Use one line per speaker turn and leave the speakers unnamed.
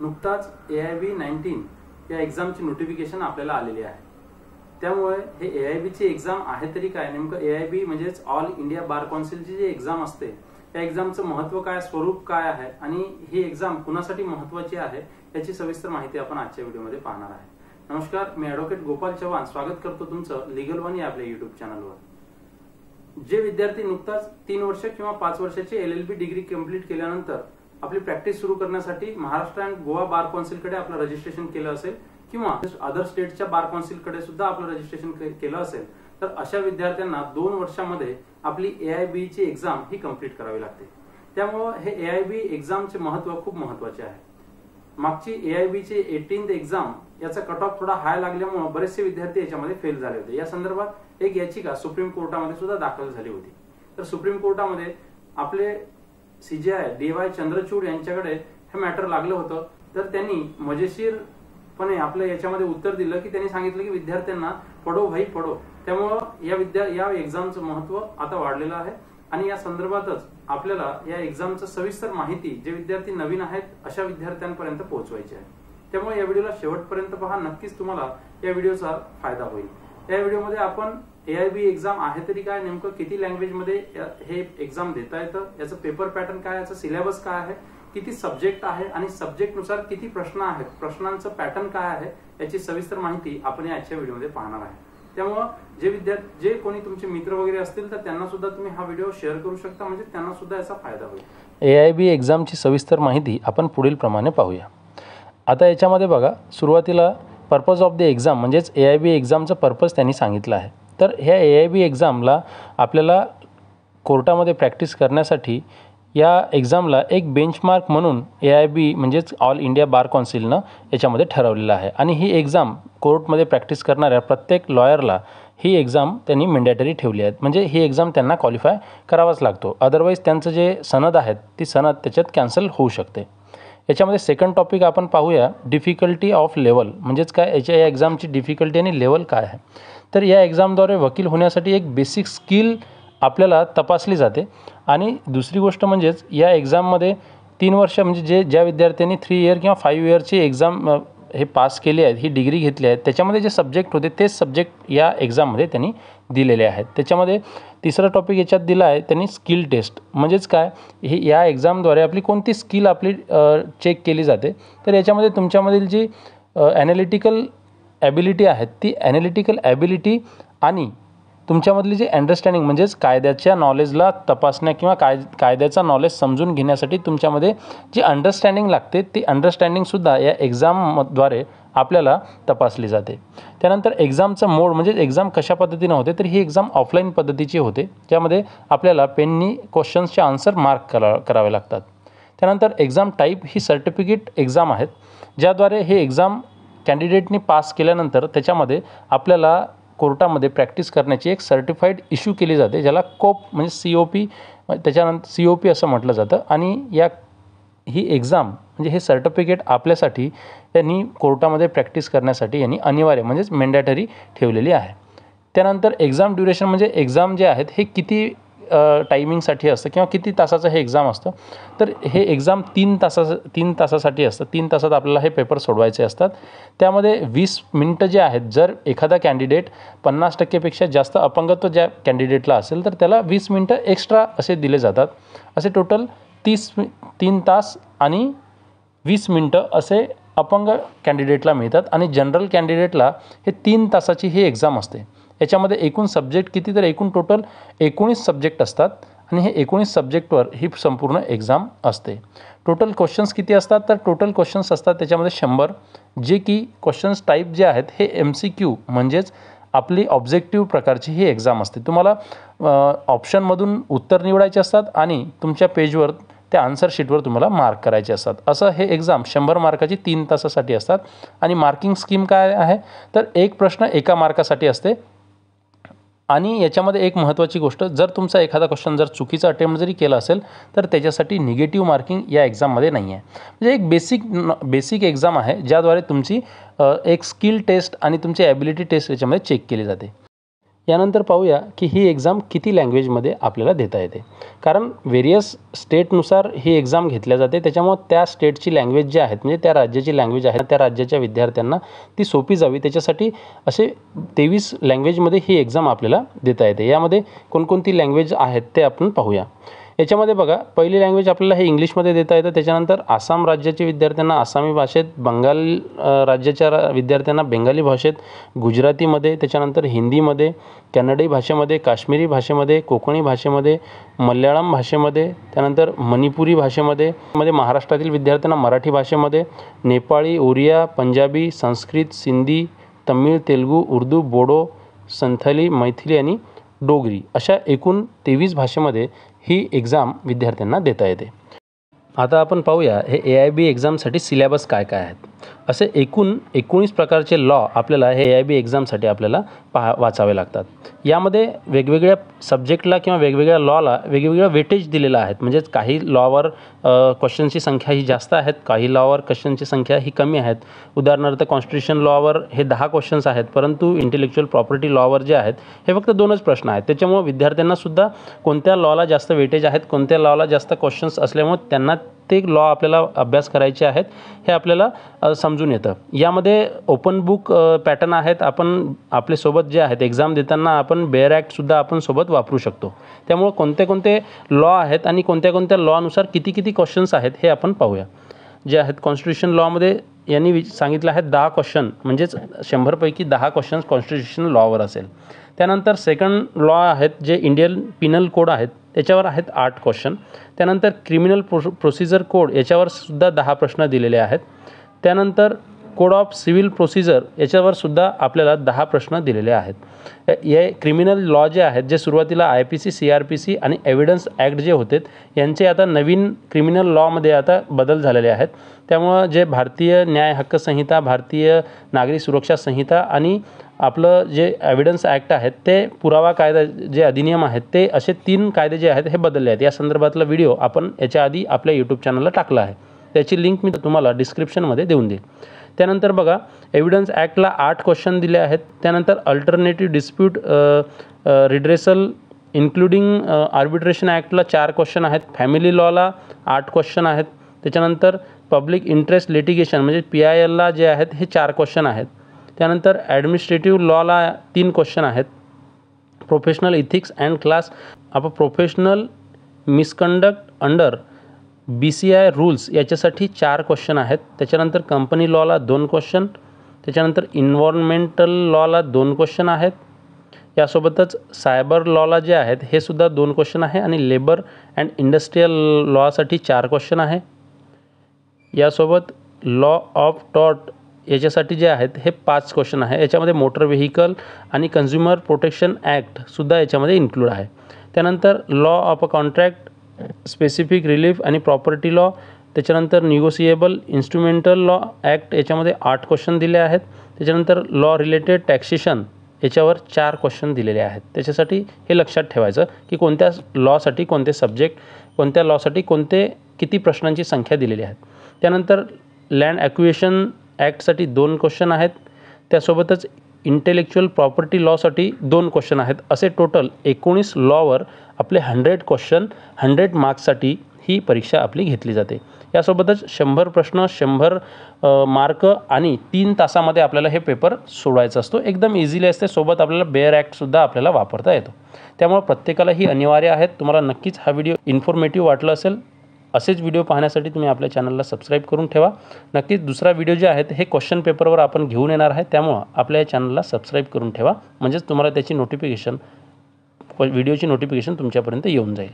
नुकताच AIB-19 या एक्झामची notification आपल्याला आलेली आहे। त्यामुळे हे AIBची एक्झाम आहे तरी काय, नेमकं AIB म्हणजेच ऑल इंडिया बार काउन्सिलची जी एक्झाम असते त्या एक्झामचं महत्त्व काय, स्वरूप काय आहे आणि ही एक्झाम कुणासाठी महत्त्वाची आहे याची सविस्तर माहिती आपण आजच्या व्हिडिओमध्ये पाहणार आहे। नमस्कार, मी ॲडव्होकेट गोपाल चव्हाण स्वागत करतो तुमचं लीगल वन या आपल्या YouTube चॅनलवर। जे विद्यार्थी नुकताच 3 वर्ष किंवा 5 वर्षाची LLB डिग्री कंप्लीट केल्यानंतर आपली प्रॅक्टिस सुरू करण्यासाठी महाराष्ट्र आणि गोवा बार काउन्सिलकडे आपलं रजिस्ट्रेशन केलं असेल किंवा अदर स्टेटच्या बार काउन्सिलकडे सुद्धा आपलं रजिस्ट्रेशन केलं असेल तर अशा विद्यार्थ्यांना 2 वर्षांमध्ये आपली AIB ची एक्झाम ही कंप्लीट करावी लागते। त्यामुळे हे AIB एक्झामचे महत्त्व खूप महत्त्वाचे आहे। मागची AIB ची 18th एक्झाम याचा कट ऑफ थोडा हाय लागल्यामुळे बरेचसे विद्यार्थी याच्यामध्ये फेल झाले होते। या संदर्भात एक याचिका सुप्रीम कोर्टामध्ये सुद्धा दाखल झाली होती। तर सुप्रीम कोर्टामध्ये आपले CJI DY चंद्रचूड यांच्याकडे हे मॅटर लागलं होतं। तर त्यांनी मजेशीरपणे आपल्या याच्यामध्ये उत्तर दिलं की त्यांनी सांगितलं की विद्यार्थ्यांना पढो भाई पढो। त्यामुळे या एक्झामचं महत्त्व आता वाढलेलं आहे आणि या संदर्भातच आपल्याला या एक्झामचं सविस्तर माहिती जे विद्यार्थी नवीन आहेत अशा विद्यार्थ्यांपर्यंत पोहोचवायची आहे। त्यामुळे या व्हिडिओला शेवटपर्यंत पहा, नक्कीच तुम्हाला या व्हिडिओचा फायदा होईल। या व्हिडिओमध्ये आपण AIB एक्झाम आहे तरी काय, नेमकं किती लँग्वेज मध्ये हे एक्झाम देता येतं, याचं पेपर पॅटर्न काय, याचं सिलेबस काय आहे, किती सब्जेक्ट आहे आणि सब्जेक्ट नुसार किती प्रश्न आहेत, प्रश्नांचं पॅटर्न काय आहे याची सविस्तर माहिती आपण आजच्या व्हिडिओमध्ये पाहणार आहे। त्यामुळे जे कोणी तुमचे मित्र वगैरे असतील तर त्यांना सुद्धा तुम्ही हा व्हिडिओ शेअर करू शकता, म्हणजे त्यांना सुद्धा याचा फायदा होईल।
AIB एक्झामची सविस्तर माहिती आपण पुढील प्रमाणे पाहूया। आता याच्यामध्ये बघा, सुरुवातीला पर्पज ऑफ द एक्झाम म्हणजेच AIB एक्झामचं पर्पज त्यांनी सांगितलं आहे। तर ह्या AIB एक्झामला आपल्याला कोर्टामध्ये प्रॅक्टिस करण्यासाठी या एक्झामला एक बेंचमार्क म्हणून AIB म्हणजेच ऑल इंडिया बार काउन्सिलनं याच्यामध्ये ठरवलेलं आहे आणि ही एक्झाम कोर्टमध्ये प्रॅक्टिस करणाऱ्या प्रत्येक लॉयरला ही एक्झाम त्यांनी मॅन्डेटरी ठेवली आहे। म्हणजे ही एक्झाम त्यांना क्वालिफाय करावाच लागतो, अदरवाईज त्यांचं जे सनद आहेत ती सनद त्याच्यात कॅन्सल होऊ शकते। याच्यामध्ये सेकंड टॉपिक आपण पाहूया, डिफिकल्टी ऑफ लेवल म्हणजेच काय, या एक्झामची डिफिकल्टी आणि लेवल काय आहे। तर या एक्झामद्वारे वकील होण्यासाठी एक बेसिक स्किल आपल्याला तपासली जाते आणि दुसरी गोष्ट म्हणजेच या एक्झाममध्ये 3 वर्ष म्हणजे ज्या विद्यार्थ्यांनी 3 इयर किंवा 5 इयरची एक्झाम हे पास केली आहेत, ही डिग्री घेतली आहे, त्याच्यामध्ये जे सब्जेक्ट होते तेच सब्जेक्ट या एक्झाममध्ये त्यांनी दिलेले आहेत। त्याच्यामध्ये तिसरा टॉपिक याच्यात दिला आहे त्यांनी स्किल टेस्ट, म्हणजेच काय, हे या एक्झामद्वारे आपली कोणती स्किल आपली चेक केली जाते। तर याच्यामध्ये तुमच्यामधील जी ॲनालिटिकल ॲबिलिटी आहेत ती ॲनालिटिकल ॲबिलिटी आणि तुमच्यामधली जी अंडरस्टँडिंग म्हणजेच कायद्याच्या नॉलेजला तपासण्या किंवा कायद्याचा नॉलेज समजून घेण्यासाठी तुमच्यामध्ये जी अंडरस्टँडिंग लागते ती अंडरस्टँडिंगसुद्धा या एक्झामद्वारे आपल्याला तपासली जाते। त्यानंतर एक्झामचं मोड म्हणजे एक्झाम कशा पद्धतीनं होते, तर ही एक्झाम ऑफलाईन पद्धतीची होते, ज्यामध्ये आपल्याला पेननी क्वेश्चन्सचे आन्सर मार्क करावे लागतात। त्यानंतर एक्झाम टाईप ही सर्टिफिकेट एक्झाम आहेत, ज्याद्वारे हे एक्झाम कॅन्डिडेटनी पास केल्यानंतर त्याच्यामध्ये आपल्याला कोर्टामध्ये प्रॅक्टिस करण्याची एक सर्टिफाईड इश्यू केली जाते, ज्याला COP म्हणजे COP, त्याच्यानंतर COP असं म्हटलं जातं। आणि ही एक्झाम म्हणजे हे सर्टिफिकेट आपल्यासाठी त्यांनी कोर्टामध्ये प्रॅक्टिस करण्यासाठी यांनी अनिवार्य म्हणजेच मॅन्डेटरी ठेवलेली आहे। त्यानंतर एक्झाम ड्युरेशन म्हणजे एक्झाम जे आहेत हे किती टायमिंगसाठी असतं किंवा किती तासाचं हे एक्झाम असतं, तर हे एक्झाम 3 तासासाठी असतं। 3 तासात आपल्याला हे पेपर सोडवायचे असतात। त्यामध्ये 20 मिनिटं जे आहेत, जर एखादा कॅन्डिडेट 50% जास्त अपंगत्व ज्या कॅन्डिडेटला असेल तर त्याला 20 मिनिटं एक्स्ट्रा असे दिले जातात। असे टोटल 3 तास आणि 20 मिनिटं असे अपंग कॅन्डिडेटला मिळतात आणि जनरल कॅन्डिडेटला हे 3 तासाची ही एक्झाम असते। याच्यामध्ये एकूण सब्जेक्ट किती, तर एकूण टोटल 19 सब्जेक्ट असतात आणि हे 19 सब्जेक्टवर ही संपूर्ण एक्झाम असते। टोटल क्वेश्चन्स किती असतात, तर टोटल क्वेश्चन्स असतात त्याच्यामध्ये 100, जे की क्वेश्चन्स टाईप जे आहेत हे MCQ म्हणजेच आपली ऑब्जेक्टिव्ह प्रकारची ही एक्झाम असते। तुम्हाला ऑप्शनमधून उत्तर निवडायचे असतात आणि तुमच्या पेजवर त्या आन्सर शीटवर तुम्हाला मार्क करायचे असतात। असं हे एक्झाम 100 मार्काची 3 तासासाठी असतात। आणि मार्किंग स्कीम काय आहे, तर एक प्रश्न एका मार्कासाठी असते आणि याच्यामध्ये एक महत्त्वाची गोष्ट, जर तुमचा एखादा क्वेश्चन जर चुकीचा अटेम्प्ट जरी केला असेल तर त्याच्यासाठी निगेटिव्ह मार्किंग या एक्झाममध्ये नाही आहे। म्हणजे एक बेसिक एक्झाम आहे, ज्याद्वारे तुमची एक स्किल टेस्ट आणि तुमची ॲबिलिटी टेस्ट याच्यामध्ये चेक केली जाते। यानंतर पाहूया की ही एक्झाम किती लँग्वेजमध्ये आपल्याला देता येते. कारण व्हेरियस स्टेटनुसार ही एक्झाम घेतल्या जाते, त्याच्यामुळे त्या स्टेटची लँग्वेज जी आहेत म्हणजे त्या राज्याची लँग्वेज आहे त्या राज्याच्या विद्यार्थ्यांना ती सोपी जावी त्याच्यासाठी असे 23 लँग्वेजमध्ये ही एक्झाम आपल्याला देता येते. यामध्ये कोणकोणती लँग्वेज आहेत ते आपण पाहूया. याच्यामध्ये बघा, पहिली लँग्वेज आपल्याला हे इंग्लिशमध्ये देता येतं. त्याच्यानंतर आसाम राज्याच्या विद्यार्थ्यांना आसामी भाषेत, बंगाल राज्याच्या विद्यार्थ्यांना बेंगाली भाषेत, गुजरातीमध्ये, त्याच्यानंतर हिंदीमध्ये, कन्नडी भाषेमध्ये, काश्मीरी भाषेमध्ये, कोकणी भाषेमध्ये, मल्याळम भाषेमध्ये, त्यानंतर मणिपुरी भाषेमध्ये, महाराष्ट्रातील विद्यार्थ्यांना मराठी भाषेमध्ये, नेपाळी, ओरिया, पंजाबी, संस्कृत, सिंधी, तमिळ, तेलुगू, उर्दू, बोडो, संथाली, मैथिली आणि डोगरी अशा एकूण 23 भाषेमध्ये ही एक्झाम विद्यार्थ्यांना देता येते. आता आपण पाहूया हे AIB एक्झामसाठी सिलेबस काय काय आहेत. असे एकूण 19 प्रकारचे लॉ आपल्याला हे AIB एक्झामसाठी आपल्याला वाचावे लागतात. यामध्ये वेगवेगळ्या सब्जेक्टला किंवा वेगवेगळ्या लॉला वेगवेगळं वेटेज दिलेलं आहे. म्हणजेच काही लॉवर क्वेश्चनची संख्या ही जास्त आहेत, काही लॉवर क्वेश्चनची संख्या ही कमी आहेत. उदाहरणार्थ कॉन्स्टिट्यूशन लॉवर हे 10 क्वेश्चन्स आहेत, परंतु इंटेलेक्च्युअल प्रॉपर्टी लॉवर जे आहेत हे फक्त 2च प्रश्न आहेत. त्याच्यामुळे विद्यार्थ्यांनासुद्धा कोणत्या लॉला जास्त वेटेज आहेत, कोणत्या लॉला जास्त क्वेश्चन्स असल्यामुळे त्यांना ते लॉ आपल्याला अभ्यास करायचे आहेत हे आपल्याला समजून येतं. यामध्ये ओपन बुक पॅटर्न आहेत. आपण आपल्यासोबत जे आहेत एक्झाम देताना आपण बेअर ॲक्टसुद्धा आपण सोबत वापरू शकतो. त्यामुळं कोणते कोणते लॉ आहेत आणि कोणत्या कोणत्या लॉनुसार किती किती क्वेश्चन्स आहेत हे आपण पाहूया. जे आहेत कॉन्स्टिट्यूशन लॉमध्ये यांनी सांगितलं आहे 10 क्वेश्चन, म्हणजेच 100पैकी 10 क्वेश्चन्स कॉन्स्टिट्यूशन लॉवर असेल. त्यानंतर सेकंड लॉ आहेत जे इंडियन पिनल कोड आहेत त्याच्यावर आहेत 8 क्वेश्चन. त्यानंतर क्रिमिनल प्रोसिजर कोड याच्यावर सुद्धा 10 प्रश्न दिलेले आहेत. त्यानंतर कोड ऑफ सिव्हिल प्रोसिजर याच्यावर सुद्धा आपल्याला 10 प्रश्न दिलेले आहेत. हे क्रिमिनल लॉ जे आहेत जे सुरुवातीला IPC, CRPC आणि एव्हिडन्स ॲक्ट जे होते यांचे आता नवीन क्रिमिनल लॉमध्ये आता बदल झालेले आहेत. त्यामुळं जे भारतीय न्याय हक्क संहिता, भारतीय नागरी सुरक्षा संहिता आणि आपलं जे एव्हिडन्स ॲक्ट आहेत ते पुरावा कायदा जे अधिनियम आहेत ते असे 3 कायदे जे आहेत हे बदलले आहेत. या संदर्भातला व्हिडिओ आपण याच्या आधी आपल्या यूट्यूब चॅनलला टाकला आहे. त्याची लिंक मी तुम्हाला डिस्क्रिप्शनमध्ये देऊन देईल. त्यानंतर बघा, एव्हिडन्स ॲक्टला 8 क्वेश्चन दिले आहेत. त्यानंतर alternative dispute redressal including arbitration ॲक्टला 4 क्वेश्चन आहेत. फॅमिली लॉला 8 क्वेश्चन आहेत. त्याच्यानंतर पब्लिक इंटरेस्ट लिटिगेशन म्हणजे PILला जे आहेत हे 4 क्वेश्चन आहेत. त्यानंतर ॲडमिनिस्ट्रेटिव्ह लॉला 3 क्वेश्चन आहेत. Professional ethics and class professional misconduct under BCI rules याच्यासाठी 4 क्वेश्चन आहेत. त्याच्यानंतर कंपनी लॉला 2 क्वेश्चन. त्याच्यानंतर इन्व्हायरमेंटल लॉला 2 क्वेश्चन आहेत. यासोबतच सायबर लॉला जे आहेत हे सुद्धा 2 क्वेश्चन आहे आणि लेबर अँड इंडस्ट्रियल लॉसाठी 4 क्वेश्चन आहे. यासोबत लॉ ऑफ टॉर्ट याच्यासाठी जे आहेत हे 5 क्वेश्चन आहे. याच्यामध्ये मोटर व्हेकल आणि कन्झ्युमर प्रोटेक्शन ॲक्टसुद्धा याच्यामध्ये इन्क्लूड आहे. त्यानंतर law of a contract, specific relief आणि प्रॉपर्टी लॉ. त्याच्यानंतर निगोसिएबल इन्स्ट्रुमेंटल लॉ ॲक्ट याच्यामध्ये 8 क्वेश्चन दिले आहेत. त्याच्यानंतर लॉ रिलेटेड टॅक्सेशन याच्यावर 4 क्वेश्चन दिलेले आहेत. त्याच्यासाठी हे लक्षात ठेवायचं की कोणत्या लॉसाठी कोणते सब्जेक्ट, कोणत्या लॉसाठी कोणते किती प्रश्नांची संख्या दिलेली आहे. त्यानंतर लँड ॲक्विजिशन ॲक्टसाठी 2 क्वेश्चन आहेत. त्यासोबतच इंटेलेक्च्युअल प्रॉपर्टी लॉसाठी 2 क्वेश्चन आहेत. असे टोटल 19 लॉवर आपले 100 क्वेश्चन 100 मार्क्ससाठी ही परीक्षा आपली घेतली जाते. यासोबतच 100 प्रश्न 100 मार्क आणि 3 तासामध्ये आपल्याला हे पेपर सोडवायचा असतो. एकदम इझिली असते. सोबत आपल्याला बेअर ॲक्टसुद्धा आपल्याला वापरता येतो. त्यामुळे प्रत्येकाला ही अनिवार्य आहेत. तुम्हाला नक्कीच हा व्हिडिओ इन्फॉर्मेटिव्ह वाटला असेल. असेच व्हिडिओ पाहण्यासाठी तुम्ही आपल्या चॅनलला सबस्क्राईब करून ठेवा. नक्कीच दुसरा व्हिडिओ जे आहेत हे क्वेश्चन पेपरवर आपण घेऊन येणार आहे. त्यामुळं आपल्या या चॅनलला सबस्क्राईब करून ठेवा, म्हणजेच तुम्हाला त्याची व्हिडिओची नोटिफिकेशन तुमच्यापर्यंत येऊन जाईल.